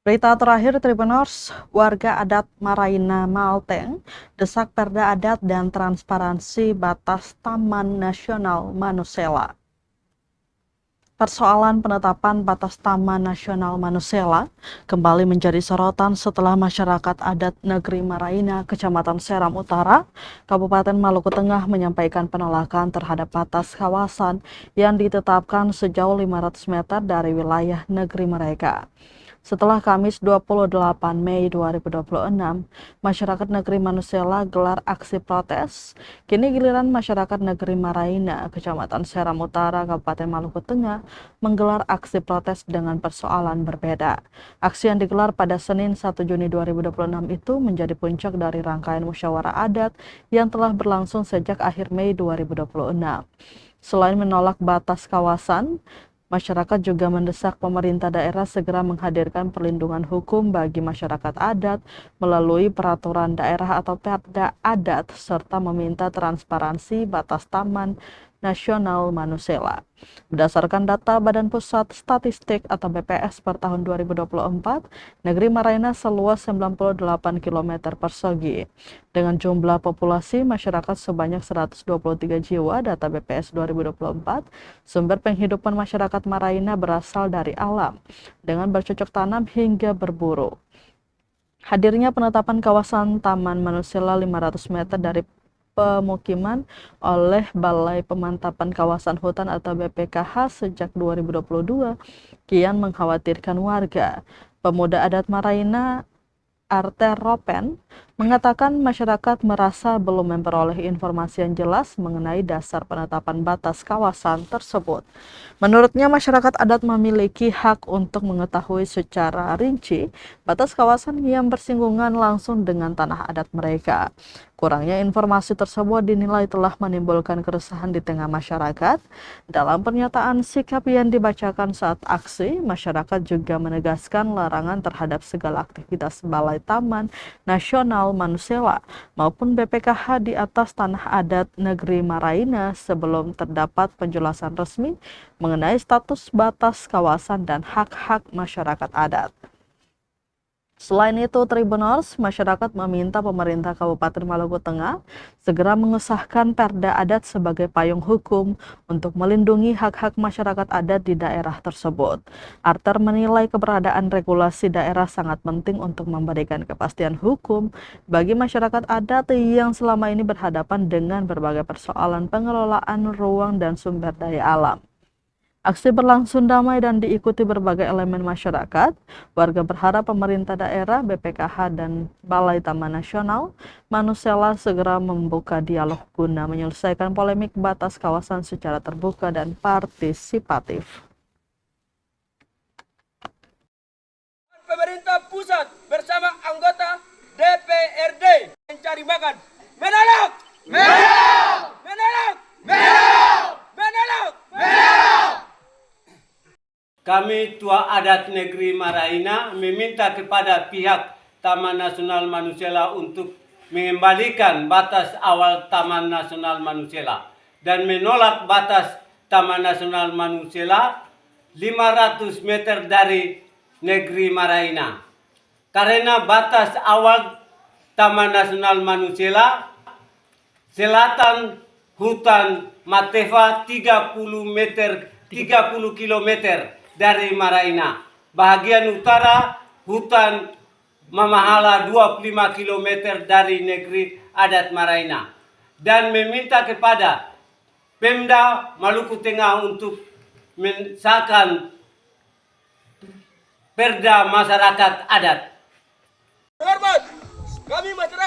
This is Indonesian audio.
Berita terakhir Tribuners, warga adat Maraina Malteng desak perda adat dan transparansi batas Taman Nasional Manusela. Persoalan penetapan batas Taman Nasional Manusela kembali menjadi sorotan setelah masyarakat adat Negeri Maraina, Kecamatan Seram Utara, Kabupaten Maluku Tengah menyampaikan penolakan terhadap batas kawasan yang ditetapkan sejauh 500 meter dari wilayah negeri mereka. Setelah Kamis 28 Mei 2026, masyarakat negeri Manusela gelar aksi protes. Kini giliran masyarakat negeri Maraina, Kecamatan Seram Utara, Kabupaten Maluku Tengah, menggelar aksi protes dengan persoalan berbeda. Aksi yang digelar pada Senin 1 Juni 2026 itu menjadi puncak dari rangkaian musyawarah adat yang telah berlangsung sejak akhir Mei 2026. Selain menolak batas kawasan, masyarakat juga mendesak pemerintah daerah segera menghadirkan perlindungan hukum bagi masyarakat adat melalui peraturan daerah atau perda adat serta meminta transparansi batas Taman Nasional Manusela. Berdasarkan data Badan Pusat Statistik atau BPS per tahun 2024, negeri Maraina seluas 98 km persegi. Dengan jumlah populasi masyarakat sebanyak 123 jiwa, data BPS 2024, sumber penghidupan masyarakat Maraina berasal dari alam, dengan bercocok tanam hingga berburu. Hadirnya penetapan kawasan Taman Manusela 500 meter dari pemukiman oleh Balai Pemantapan Kawasan Hutan atau BPKH sejak 2022 kian mengkhawatirkan warga. Pemuda adat Maraina Arter Ropen mengatakan masyarakat merasa belum memperoleh informasi yang jelas mengenai dasar penetapan batas kawasan tersebut. Menurutnya masyarakat adat memiliki hak untuk mengetahui secara rinci batas kawasan yang bersinggungan langsung dengan tanah adat mereka. Kurangnya informasi tersebut dinilai telah menimbulkan keresahan di tengah masyarakat. Dalam pernyataan sikap yang dibacakan saat aksi, masyarakat juga menegaskan larangan terhadap segala aktivitas Balai Taman Nasional Manusela maupun BPKH di atas tanah adat negeri Maraina sebelum terdapat penjelasan resmi mengenai status batas kawasan dan hak-hak masyarakat adat. Selain itu, Tribuners, masyarakat meminta pemerintah Kabupaten Maluku Tengah segera mengesahkan perda adat sebagai payung hukum untuk melindungi hak-hak masyarakat adat di daerah tersebut. Arter menilai keberadaan regulasi daerah sangat penting untuk memberikan kepastian hukum bagi masyarakat adat yang selama ini berhadapan dengan berbagai persoalan pengelolaan ruang dan sumber daya alam. Aksi berlangsung damai dan diikuti berbagai elemen masyarakat. Warga berharap pemerintah daerah, BPKH, dan Balai Taman Nasional Manusela segera membuka dialog guna menyelesaikan polemik batas kawasan secara terbuka dan partisipatif. Pemerintah pusat bersama anggota DPRD mencari makan. Menolak! Menolak! Menolak! Menolak! Menolak! Menolak! Kami Tua Adat Negeri Maraina meminta kepada pihak Taman Nasional Manusela untuk mengembalikan batas awal Taman Nasional Manusela dan menolak batas Taman Nasional Manusela 500 meter dari Negeri Maraina. Karena batas awal Taman Nasional Manusela selatan hutan Mateva 30 km dari Maraina. Bagian utara hutan Mamahala 25 km dari negeri adat Maraina. Dan meminta kepada Pemda Maluku Tengah untuk mensahkan perda masyarakat adat. Hormat, kami masyarakat